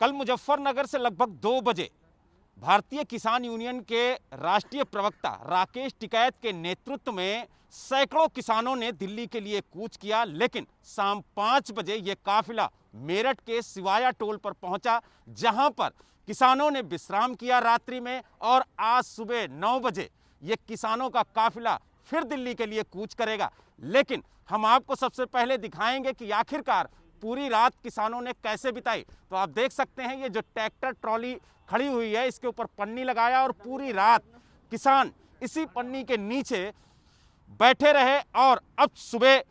कल मुजफ्फरनगर से लगभग 2 बजे भारतीय किसान यूनियन के राष्ट्रीय प्रवक्ता राकेश टिकैत के नेतृत्व में सैकड़ों किसानों ने दिल्ली के लिए कूच किया, लेकिन शाम 5 बजे यह काफिला मेरठ के सिवाया टोल पर पहुंचा, जहां पर किसानों ने विश्राम किया रात्रि में। और आज सुबह 9 बजे यह किसानों का काफिला फिर दिल्ली के लिए कूच करेगा। लेकिन हम आपको सबसे पहले दिखाएंगे कि आखिरकार पूरी रात किसानों ने कैसे बिताई। तो आप देख सकते हैं ये जो ट्रैक्टर ट्रॉली खड़ी हुई है, इसके ऊपर पन्नी लगाया और पूरी रात किसान इसी पन्नी के नीचे बैठे रहे और अब सुबह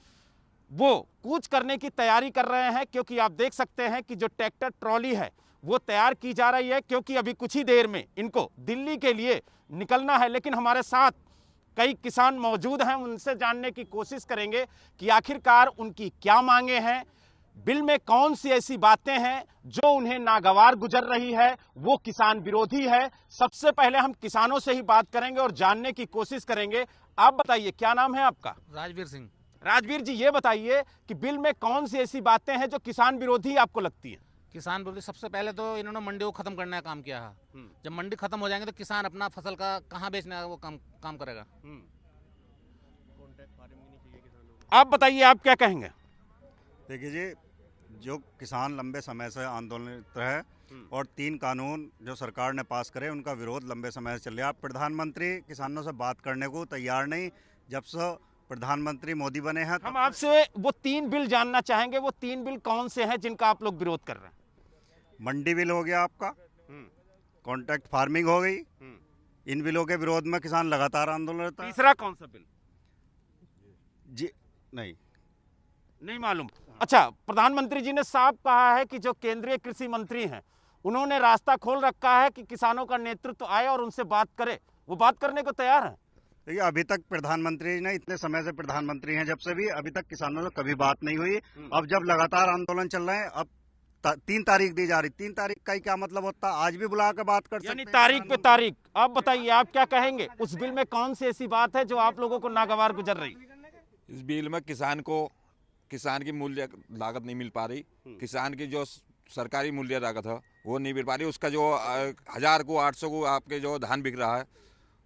वो कूच करने की तैयारी कर रहे हैं, क्योंकि आप देख सकते हैं कि जो ट्रैक्टर ट्रॉली है वो तैयार की जा रही है, क्योंकि अभी कुछ ही देर में इनको दिल्ली के लिए निकलना है। लेकिन हमारे साथ कई किसान मौजूद हैं, उनसे जानने की कोशिश करेंगे कि आखिरकार उनकी क्या मांगे हैं, बिल में कौन सी ऐसी बातें हैं जो उन्हें नागवार गुजर रही है, वो किसान विरोधी है। सबसे पहले हम किसानों से ही बात करेंगे और जानने की कोशिश करेंगे। आप बताइए, क्या नाम है आपका? राजवीर सिंह। राजवीर जी, ये बताइए कि बिल में कौन सी ऐसी बातें हैं जो किसान विरोधी आपको लगती है? किसान विरोधी सबसे पहले तो इन्होंने मंडियों को खत्म करने का काम किया है। जब मंडी खत्म हो जाएंगे तो किसान अपना फसल का कहाँ बेचने का वो काम करेगा। आप बताइए, आप क्या कहेंगे? देखिए जी, जो किसान लंबे समय से आंदोलित है और 3 कानून जो सरकार ने पास करे उनका विरोध लंबे समय से चल रहा है। प्रधानमंत्री किसानों से बात करने को तैयार नहीं। जब से प्रधानमंत्री मोदी बने हैं हम आपसे वो 3 बिल जानना चाहेंगे। वो 3 बिल कौन से हैं जिनका आप लोग विरोध कर रहे हैं? मंडी बिल हो गया आपका, कॉन्ट्रैक्ट फार्मिंग हो गई। इन बिलों के विरोध में किसान लगातार आंदोलन। तीसरा कौन सा बिल? जी नहीं मालूम। अच्छा, प्रधानमंत्री जी ने साफ कहा है कि जो केंद्रीय कृषि मंत्री हैं उन्होंने रास्ता खोल रखा है कि किसानों का नेतृत्व आए और उनसे बात करे। वो बात करने को तैयार हैं। देखिए, अभी तक प्रधानमंत्री ने, इतने समय से प्रधानमंत्री हैं जब से भी, अभी तक किसानों से कभी बात नहीं हुई। अब जब लगातार आंदोलन चल रहे हैं, अब 3 तारीख दी जा रही। 3 तारीख का ही क्या मतलब होता है? आज भी बुला कर बात कर सकते हैं, तारीख पे तारीख। आप बताइए, आप क्या कहेंगे? उस बिल में कौन सी ऐसी बात है जो आप लोगों को नागवार गुजर रही? इस बिल में किसान की मूल्य लागत नहीं मिल पा रही। किसान की जो सरकारी मूल्य लागत है वो नहीं मिल पा रही। उसका जो 1000 को 800 को आपके जो धान बिक रहा है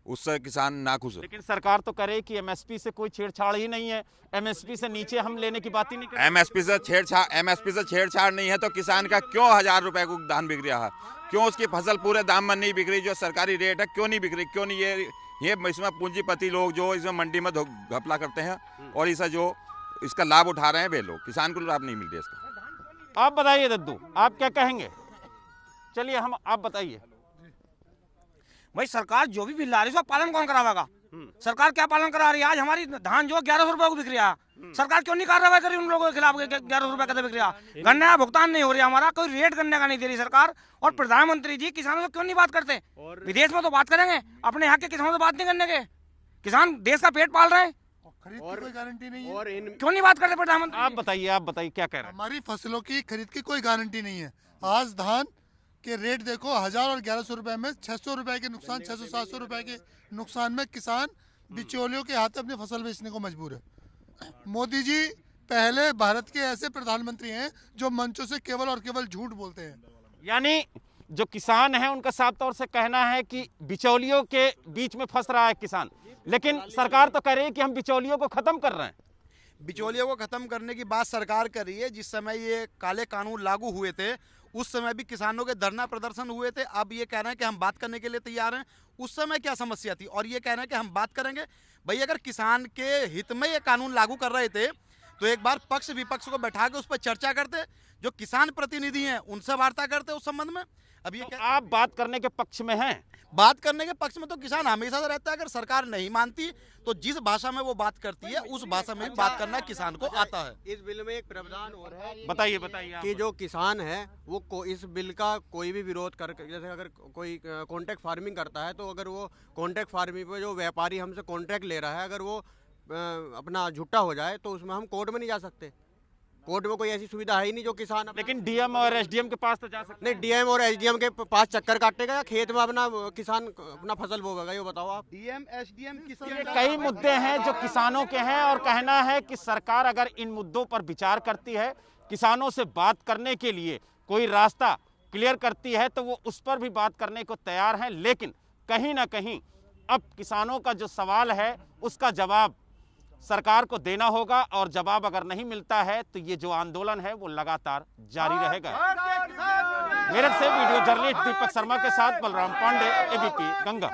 उससे किसान नाखुश है। लेकिन सरकार तो करे कि एमएसपी से कोई छेड़छाड़ ही नहीं है, एमएसपी से नीचे हम लेने की बात ही नहीं करते। एमएसपी से छेड़छाड़ नहीं है तो किसान का क्यों 1000 रुपए को धान बिक रहा है? क्यों उसकी फसल पूरे दाम में नहीं बिक रही? जो सरकारी रेट है क्यों नहीं बिक रही? क्यों नहीं? ये इसमें पूंजीपति लोग जो इसमें मंडी में घपला करते हैं और इसे जो इसका लाभ उठा रहे हैं वे लोग, किसान को लाभ नहीं मिल रहा इसका। आप बताइए दद्दू, आप क्या कहेंगे? चलिए आप बताइए। भाई, सरकार जो भी बिल ला रही है उसका पालन कौन करावेगा? सरकार क्या पालन करा रही है? आज हमारी धान जो 1100 रुपए को बिक रहा है, सरकार क्यों नहीं कार्रवाई कर रही उन लोगों के खिलाफ? 1100 रुपए का बिक रहा है, गन्ने का भुगतान नहीं हो रहा, हमारा कोई रेट गन्ने का नहीं दे रही सरकार। और प्रधानमंत्री जी किसानों से क्यों नहीं बात करते? विदेश में तो बात करेंगे, अपने यहाँ के किसानों से बात नहीं करने के। किसान देश का पेट पाल रहे हैं खरीद की कोई गारंटी नहीं है। और क्यों नहीं बात करते प्रधानमंत्री? आप बताइए क्या कह रहे हैं? हमारी फसलों की खरीद की कोई गारंटी नहीं है। आज धान के रेट देखो, 1000 और 1100 रुपए में 600 रुपए के नुकसान, 600-700 रुपए के नुकसान में किसान बिचौलियों के हाथ अपनी फसल बेचने को मजबूर है। मोदी जी पहले भारत के ऐसे प्रधानमंत्री हैं जो मंचों से केवल और केवल झूठ बोलते हैं। यानी जो किसान है उनका साफ तौर से कहना है कि बिचौलियों के बीच में फंस रहा है किसान, लेकिन सरकार तो कह रही है कि हम बिचौलियों को खत्म कर रहे हैं। बिचौलियों को खत्म करने की बात सरकार कर रही है। जिस समय ये काले कानून लागू हुए थे उस समय भी किसानों के धरना प्रदर्शन हुए थे। अब ये कह रहे हैं कि हम बात करने के लिए तैयार हैं। उस समय क्या समस्या थी और ये कह रहे हैं कि हम बात करेंगे। भाई, अगर किसान के हित में ये कानून लागू कर रहे थे तो एक बार पक्ष विपक्ष को बैठा के उस पर चर्चा करते, जो किसान प्रतिनिधि हैं उनसे वार्ता करते उस संबंध में। अब ये आप बात करने के पक्ष में हैं? बात करने के पक्ष में तो किसान हमेशा से रहता है। अगर सरकार नहीं मानती तो जिस भाषा में वो बात करती है उस भाषा में बात करना किसान को आता है। इस बिल में एक प्रावधान और है, बताइए कि जो किसान है वो इस बिल का कोई भी विरोध कर, जैसे अगर कोई कॉन्ट्रैक्ट फार्मिंग करता है तो अगर वो कॉन्ट्रैक्ट फार्मिंग पे जो व्यापारी हमसे कॉन्ट्रैक्ट ले रहा है अगर वो अपना झूठा हो जाए तो उसमें हम कोर्ट में नहीं जा सकते। कोर्ट में कोई ऐसी सुविधा है ही नहीं जो किसान। लेकिन डीएम और एसडीएम के पास तो जा सकते नहीं, डीएम और एसडीएम के पास चक्कर काटेगा या खेत में अपना किसान अपना फसल बोवेगा? ये बताओ आप। डीएम एसडीएम कई मुद्दे हैं जो किसानों के हैं और कहना है कि सरकार अगर इन मुद्दों पर विचार करती है, किसानों से बात करने के लिए कोई रास्ता क्लियर करती है तो वो उस पर भी बात करने को तैयार हैं। लेकिन कहीं ना कहीं अब किसानों का जो सवाल है उसका जवाब सरकार को देना होगा, और जवाब अगर नहीं मिलता है तो ये जो आंदोलन है वो लगातार जारी रहेगा। मेरठ से वीडियो जर्नलिस्ट दीपक शर्मा के साथ बलराम पांडे, एबीपी गंगा।